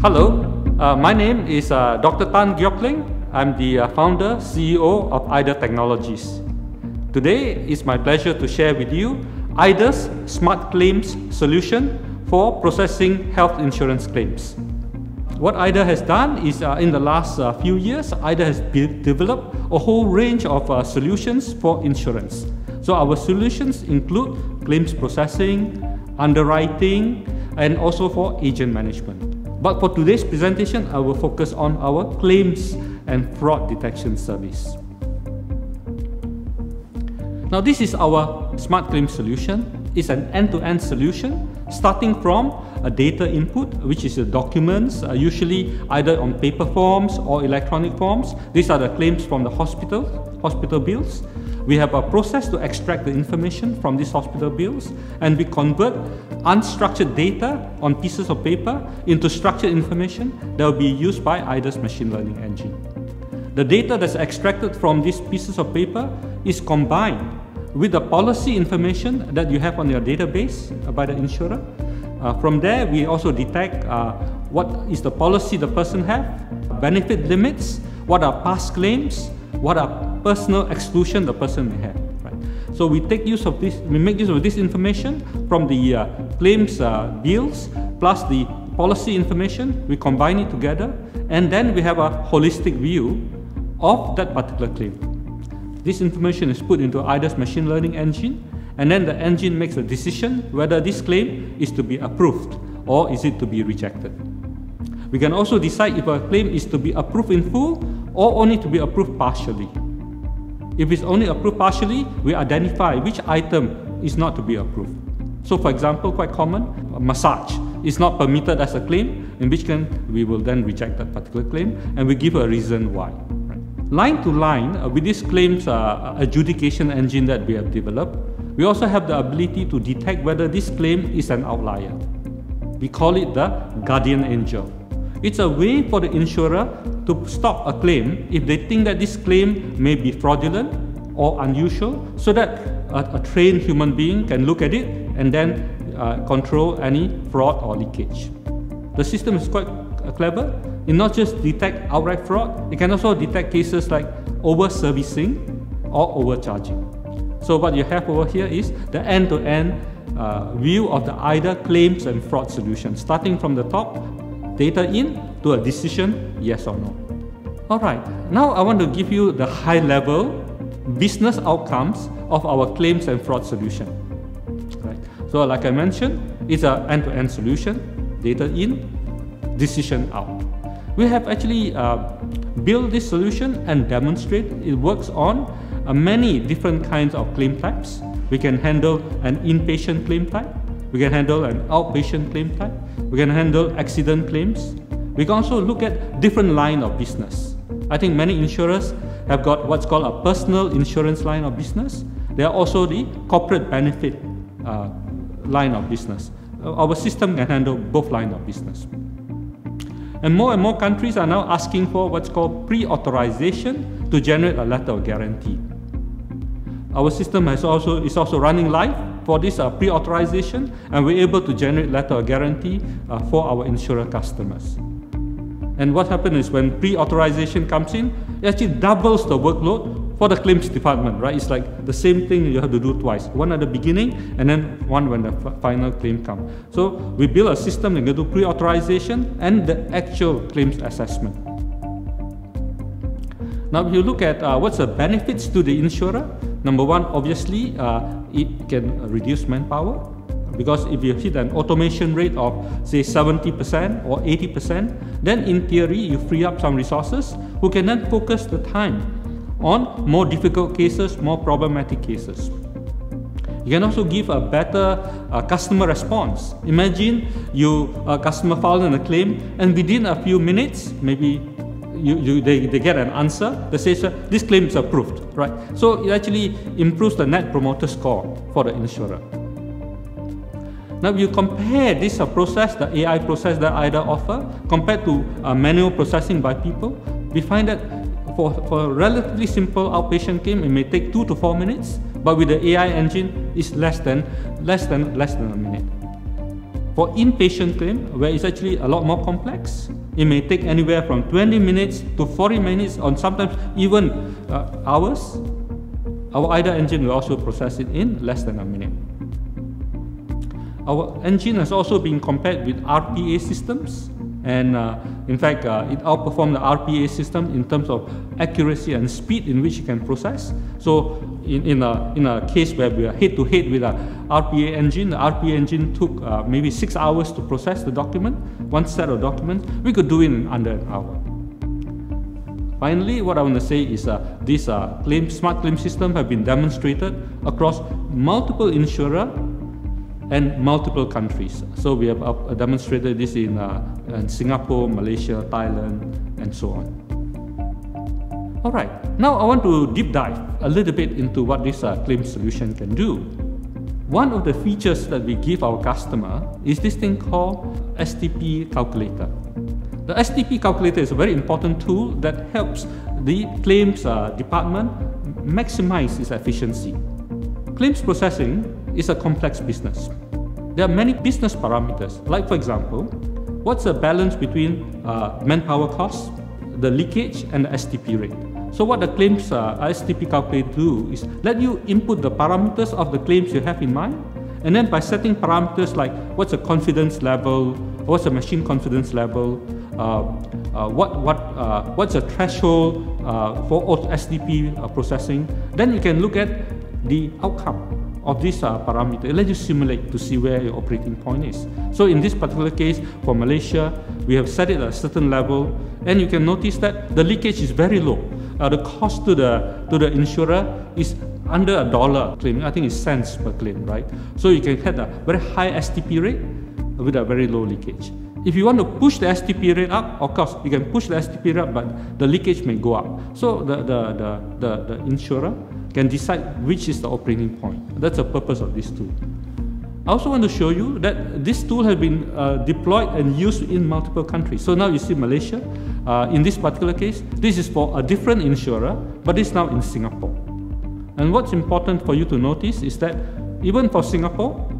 Hello, my name is Dr. Tan Giok Ling. I'm the founder, CEO of IDA Technologies. Today, it's my pleasure to share with you IDA's Smart Claims solution for processing health insurance claims. What IDA has done is, in the last few years, IDA has developed a whole range of solutions for insurance. So our solutions include claims processing, underwriting, and also for agent management. But for today's presentation, I will focus on our claims and fraud detection service. Now, this is our Smart Claims solution. It's an end-to-end solution, starting from a data input, which is the documents, usually either on paper forms or electronic forms. These are the claims from the hospital bills. We have a process to extract the information from these hospital bills, and we convert unstructured data on pieces of paper into structured information that will be used by IDA's machine learning engine. The data that's extracted from these pieces of paper is combined with the policy information that you have on your database by the insurer. From there, we also detect what is the policy the person has, benefit limits, what are past claims, what are personal exclusion the person may have. Right? So we make use of this information from the claims bills plus the policy information. We combine it together, and then we have a holistic view of that particular claim. This information is put into IDA's machine learning engine, and then the engine makes a decision whether this claim is to be approved or is it to be rejected. We can also decide if a claim is to be approved in full or only to be approved partially. If it's only approved partially, we identify which item is not to be approved. So for example, quite common, a massage is not permitted as a claim, in which case we will then reject that particular claim, and we give a reason why. Line to line, with this claims adjudication engine that we have developed, we also have the ability to detect whether this claim is an outlier. We call it the guardian angel. It's a way for the insurer to stop a claim if they think that this claim may be fraudulent or unusual, so that a trained human being can look at it and then control any fraud or leakage. The system is quite clever. It not just detect outright fraud, it can also detect cases like over-servicing or overcharging. So what you have over here is the end-to-end view of the IDA claims and fraud solution, starting from the top, data in, to a decision, yes or no. Alright, now I want to give you the high-level business outcomes of our claims and fraud solution. Right. So like I mentioned, it's an end-to-end solution, data in, decision out. We have actually built this solution and demonstrate it works on many different kinds of claim types. We can handle an inpatient claim type, we can handle an outpatient claim type, we can handle accident claims. We can also look at different line of business. I think many insurers have got what's called a personal insurance line of business. There are also the corporate benefit line of business. Our system can handle both lines of business. And more countries are now asking for what's called pre-authorization to generate a letter of guarantee. Our system is also running live for this pre-authorization, and we're able to generate letter of guarantee for our insurer customers. And what happens is when pre-authorization comes in, it actually doubles the workload for the claims department, right? It's like the same thing you have to do twice. One at the beginning and then one when the final claim comes. So we build a system that can do pre-authorization and the actual claims assessment. Now if you look at what's the benefits to the insurer, number one, obviously, it can reduce manpower. Because if you hit an automation rate of say 70% or 80%, then in theory you free up some resources who can then focus the time on more difficult cases, more problematic cases. You can also give a better customer response. Imagine a customer filed a claim, and within a few minutes, maybe they get an answer that says this claim is approved, right? So it actually improves the net promoter score for the insurer. Now, if you compare this process, the AI process that IDA offers, compared to manual processing by people, we find that for a relatively simple outpatient claim, it may take 2 to 4 minutes, but with the AI engine, it's less than a minute. For inpatient claim, where it's actually a lot more complex, it may take anywhere from 20 minutes to 40 minutes, or sometimes even hours. Our IDA engine will also process it in less than a minute. Our engine has also been compared with RPA systems, and in fact, it outperformed the RPA system in terms of accuracy and speed in which it can process. So in a case where we are head-to-head with a RPA engine, the RPA engine took maybe 6 hours to process the document, one set of documents. We could do it in under an hour. Finally, what I want to say is these smart claim systems have been demonstrated across multiple insurers and multiple countries. So we have demonstrated this in Singapore, Malaysia, Thailand, and so on. Alright, now I want to deep dive a little bit into what this claim solution can do. One of the features that we give our customer is this thing called STP calculator. The STP calculator is a very important tool that helps the claims department maximize its efficiency. Claims processing is a complex business. There are many business parameters, like for example, what's the balance between manpower costs, the leakage, and the STP rate. So what the claims STP calculator do is let you input the parameters of the claims you have in mind, and then by setting parameters like what's the confidence level, what's the machine confidence level, what's the threshold for STP processing, then you can look at the outcome of this parameter. It lets you simulate to see where your operating point is. So in this particular case, for Malaysia, we have set it at a certain level, and you can notice that the leakage is very low. The cost to the insurer is under $1 claim. I think it's cents per claim, right? So you can have a very high STP rate with a very low leakage. If you want to push the STP rate up, of course, you can push the STP rate up, but the leakage may go up. So the insurer can decide which is the operating point. That's the purpose of this tool. I also want to show you that this tool has been deployed and used in multiple countries. So now you see Malaysia. In this particular case, this is for a different insurer, but it's now in Singapore. And what's important for you to notice is that even for Singapore,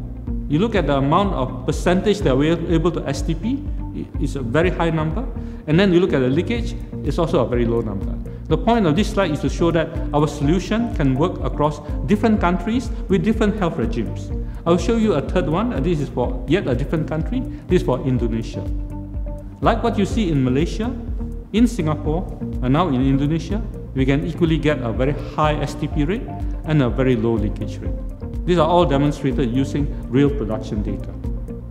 you look at the amount of percentage that we're able to STP, it's a very high number. And then you look at the leakage, it's also a very low number. The point of this slide is to show that our solution can work across different countries with different health regimes. I'll show you a third one, and this is for yet a different country. This is for Indonesia. Like what you see in Malaysia, in Singapore, and now in Indonesia, we can equally get a very high STP rate and a very low leakage rate. These are all demonstrated using real production data.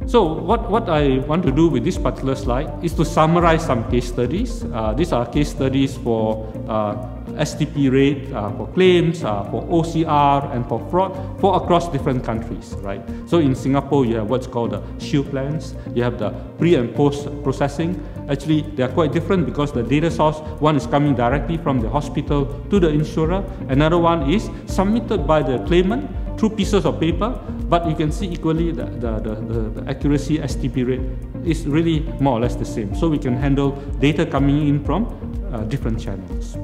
So what I want to do with this particular slide is to summarize some case studies. These are case studies for STP rate, for claims, for OCR, and for fraud, for across different countries, right? So in Singapore, you have what's called the shield plans. You have the pre and post processing. Actually, they are quite different because the data source, one is coming directly from the hospital to the insurer. Another one is submitted by the claimant through pieces of paper, but you can see equally the accuracy STP rate is really more or less the same. So we can handle data coming in from different channels.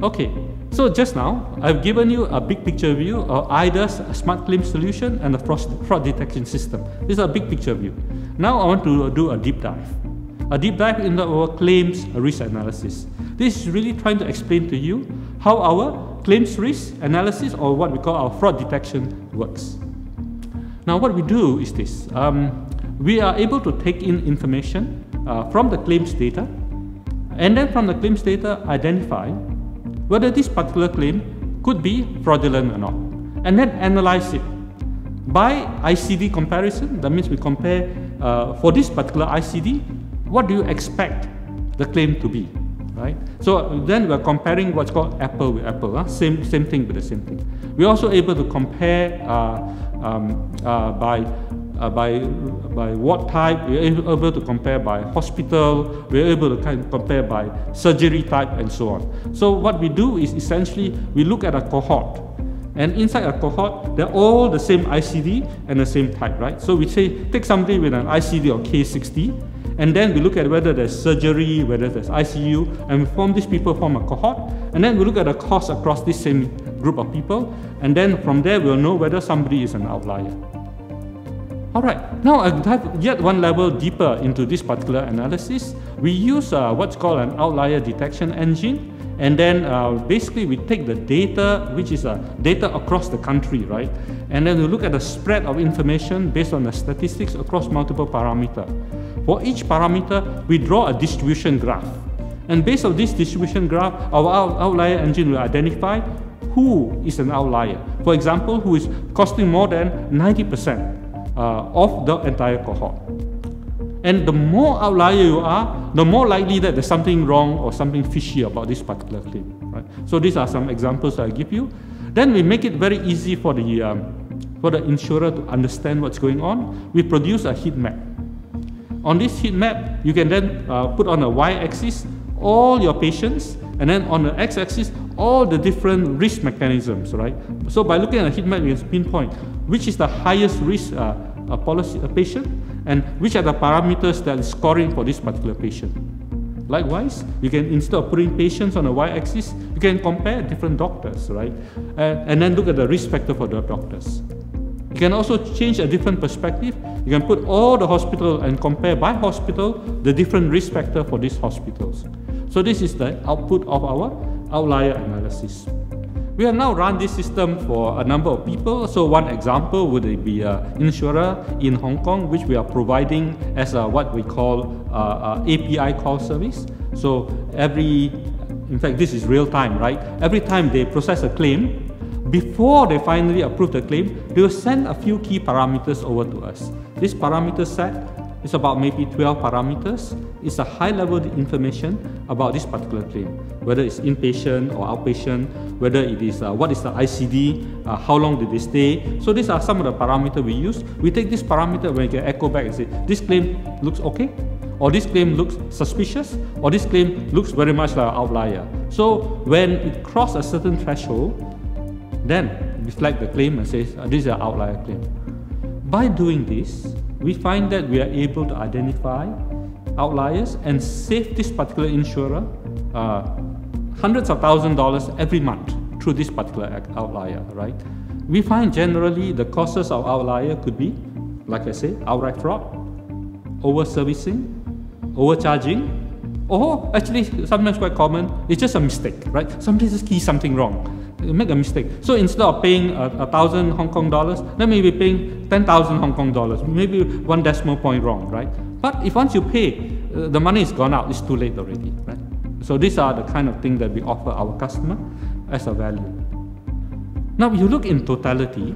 Okay, so just now I've given you a big picture view of IDA's smart claim solution and the fraud detection system. This is a big picture view. Now I want to do a deep dive. A deep dive into our claims risk analysis. This is really trying to explain to you how our claims risk analysis, or what we call our fraud detection, works. Now what we do is this. We are able to take in information from the claims data, and then from the claims data identify whether this particular claim could be fraudulent or not, and then analyze it by ICD comparison. That means we compare for this particular ICD, what do you expect the claim to be, right? So then we're comparing what's called apple with apple, same thing with the same thing. We're also able to compare by ward type. We're able to compare by hospital. We're able to compare by surgery type, and so on. So what we do is essentially we look at a cohort, and inside a cohort they're all the same ICD and the same type, right? So we say take somebody with an ICD of K60, and then we look at whether there's surgery, whether there's ICU, and these people form a cohort, and then we look at the cost across this same group of people, and then from there we'll know whether somebody is an outlier. Alright, now I dive yet one level deeper into this particular analysis. We use what's called an outlier detection engine, and then basically we take the data, which is data across the country, right? And then we look at the spread of information based on the statistics across multiple parameters. For each parameter, we draw a distribution graph. And based on this distribution graph, our outlier engine will identify who is an outlier. For example, who is costing more than 90% of the entire cohort. And the more outlier you are, the more likely that there's something wrong or something fishy about this particular claim. Right? So these are some examples I give you. Then we make it very easy for the insurer to understand what's going on. We produce a heat map. On this heat map, you can then put on a y-axis all your patients, and then on the x-axis all the different risk mechanisms, right? So by looking at a heat map, you can pinpoint which is the highest risk patient and which are the parameters that is scoring for this particular patient. Likewise, you can, instead of putting patients on a y-axis, you can compare different doctors, right? And then look at the risk factor for the doctors. You can also change a different perspective. You can put all the hospitals and compare by hospital the different risk factor for these hospitals. So this is the output of our outlier analysis. We have now run this system for a number of people. So one example would be an insurer in Hong Kong, which we are providing as what we call API call service. So in fact this is real time, right? Every time they process a claim, before they finally approve the claim, they will send a few key parameters over to us. This parameter set is about maybe 12 parameters. It's a high-level information about this particular claim, whether it's inpatient or outpatient, whether it is what is the ICD, how long did they stay. So these are some of the parameters we use. We take this parameter when we can echo back and say, this claim looks okay, or this claim looks suspicious, or this claim looks very much like an outlier. So when it crosses a certain threshold, then we flag the claim and say, this is an outlier claim. By doing this, we find that we are able to identify outliers and save this particular insurer hundreds of thousands of dollars every month through this particular outlier, right? We find generally the causes of outlier could be, like I say, outright fraud, over-servicing, overcharging, or actually sometimes quite common, it's just a mistake, right? Somebody just keys something wrong. Make a mistake. So instead of paying 1,000 Hong Kong dollars, then maybe paying 10,000 Hong Kong dollars, maybe one decimal point wrong, right? But if once you pay, the money is gone out, it's too late already, right? So these are the kind of things that we offer our customer as a value. Now, if you look in totality,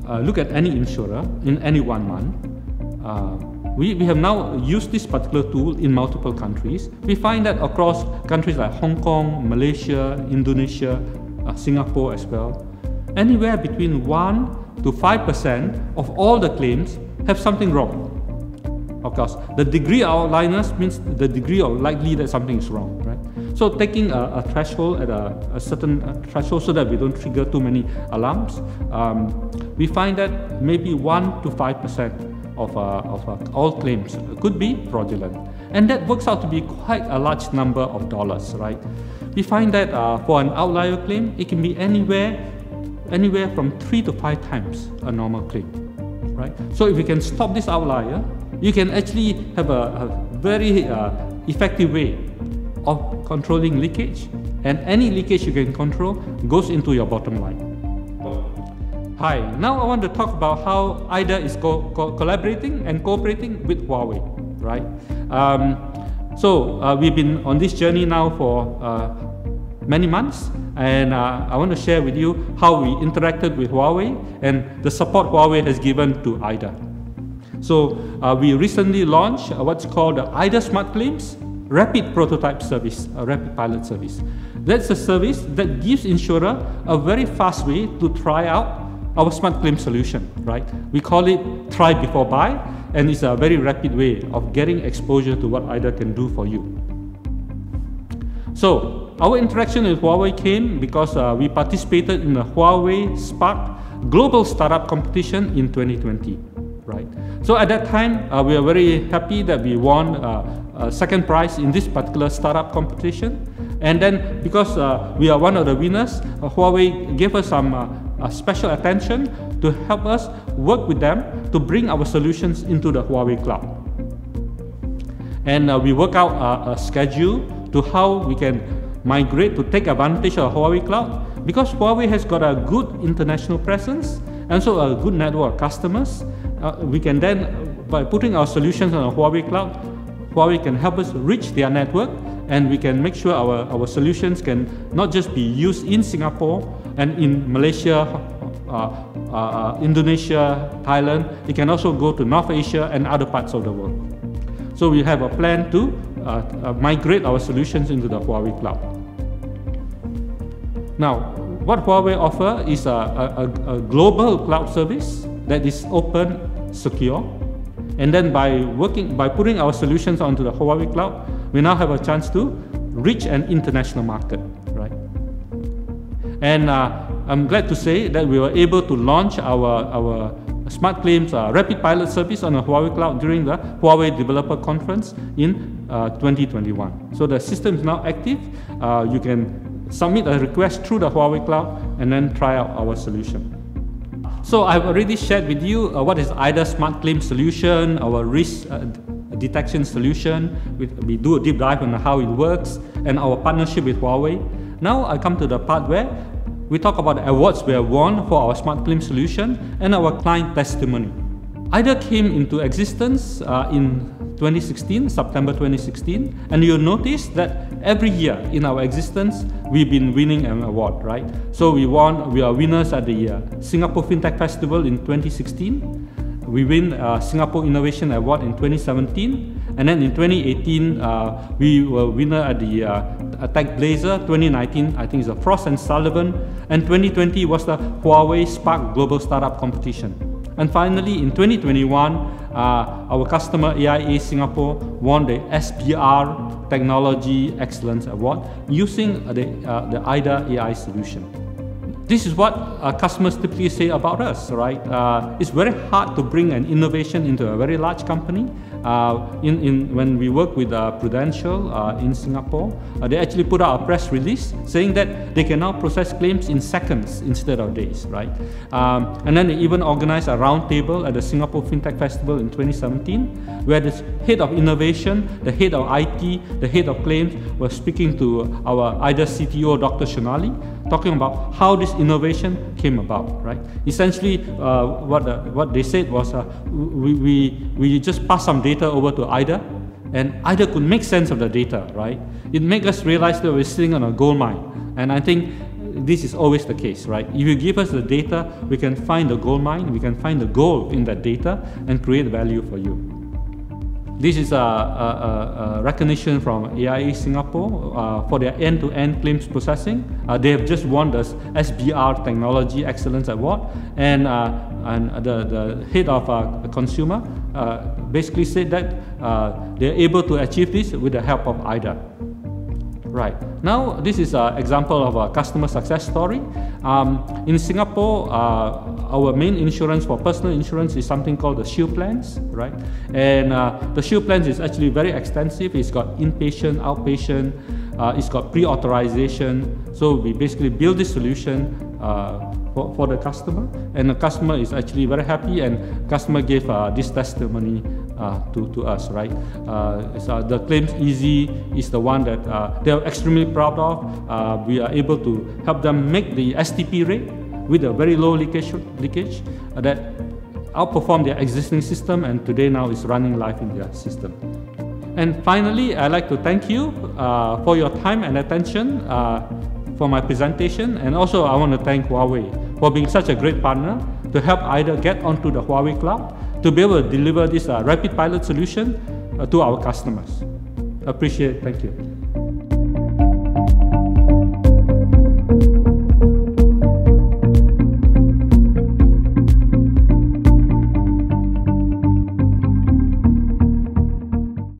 look at any insurer in any 1 month, we have now used this particular tool in multiple countries. We find that across countries like Hong Kong, Malaysia, Indonesia, Singapore as well, anywhere between 1 to 5% of all the claims have something wrong. Of course, the degree of outliers means the degree of likely that something is wrong, right? So taking a threshold at a certain threshold so that we don't trigger too many alarms, we find that maybe 1 to 5% of all claims could be fraudulent. And that works out to be quite a large number of dollars, right? We find that for an outlier claim, it can be anywhere from 3 to 5 times a normal claim, right? So if we can stop this outlier, you can actually have a very effective way of controlling leakage, and any leakage you can control goes into your bottom line. Hi, now I want to talk about how IDA is collaborating and cooperating with Huawei, right? So we've been on this journey now for many months, and I want to share with you how we interacted with Huawei and the support Huawei has given to IDA. So we recently launched what's called the IDA Smart Claims Rapid Prototype Service, a rapid pilot service. That's a service that gives insurer a very fast way to try out our smart claim solution, right? We call it try before buy, and it's a very rapid way of getting exposure to what IDA can do for you. So our interaction with Huawei came because we participated in the Huawei Spark Global Startup Competition in 2020, right? So at that time, we are very happy that we won second prize in this particular startup competition. And then because we are one of the winners, Huawei gave us some special attention to help us work with them to bring our solutions into the Huawei Cloud. And we work out a schedule to how we can migrate to take advantage of Huawei Cloud, because Huawei has got a good international presence and so a good network of customers. We can then, by putting our solutions on a Huawei Cloud, Huawei can help us reach their network, and we can make sure our solutions can not just be used in Singapore and in Malaysia, Indonesia, Thailand. It can also go to North Asia and other parts of the world. So we have a plan to migrate our solutions into the Huawei Cloud. Now, what Huawei offers is a global cloud service that is open, secure, and then by putting our solutions onto the Huawei Cloud, we now have a chance to reach an international market, right? And I'm glad to say that we were able to launch our Smart Claims rapid pilot service on the Huawei Cloud during the Huawei Developer Conference in 2021. So the system is now active. You can submit a request through the Huawei Cloud and then try out our solution. So I've already shared with you what is IDA Smart Claim solution, our risk detection solution. We do a deep dive on how it works and our partnership with Huawei. Now I come to the part where we talk about the awards we have won for our Smart Claim solution and our client testimony. IDA came into existence in 2016, September 2016, and you'll notice that every year in our existence, we've been winning an award, right? So we are winners at the Singapore FinTech Festival in 2016. We win Singapore Innovation Award in 2017, and then in 2018, we were winner at the Tech Blazer. 2019, I think it's the Frost & Sullivan, and 2020 was the Huawei Spark Global Startup Competition. And finally, in 2021, our customer AIA Singapore won the SBR Technology Excellence Award using the IDA AI solution. This is what customers typically say about us, right? It's very hard to bring an innovation into a very large company. When we work with Prudential in Singapore, they actually put out a press release saying that they can now process claims in seconds instead of days, right? And then they even organized a roundtable at the Singapore FinTech Festival in 2017, where the head of innovation, the head of IT, the head of claims were speaking to our IDA CTO, Dr. Shonali, talking about how this innovation came about, right? Essentially, what they said was we just passed some data over to IDA, and IDA could make sense of the data, right? It made us realize that we're sitting on a gold mine, and I think this is always the case, right? If you give us the data, we can find the gold mine, we can find the gold in that data and create value for you. This is a recognition from AIA Singapore for their end-to-end claims processing. They have just won the SBR Technology Excellence Award, and the head of consumer basically said that they're able to achieve this with the help of IDA. Right. Now, this is an example of a customer success story. In Singapore, our main insurance for personal insurance is something called the Shield Plans, right? And the Shield Plans is actually very extensive. It's got inpatient, outpatient, it's got pre-authorization. So we basically build this solution for the customer, and the customer is actually very happy, and customer gave this testimony to us, right? So the Claims Easy is the one that they're extremely proud of. We are able to help them make the STP rate with a very low leakage that outperform their existing system, and today now is running live in their system. And finally, I'd like to thank you for your time and attention for my presentation, and also I want to thank Huawei for being such a great partner to help IDA get onto the Huawei Cloud to be able to deliver this rapid pilot solution to our customers. Appreciate it. Thank you.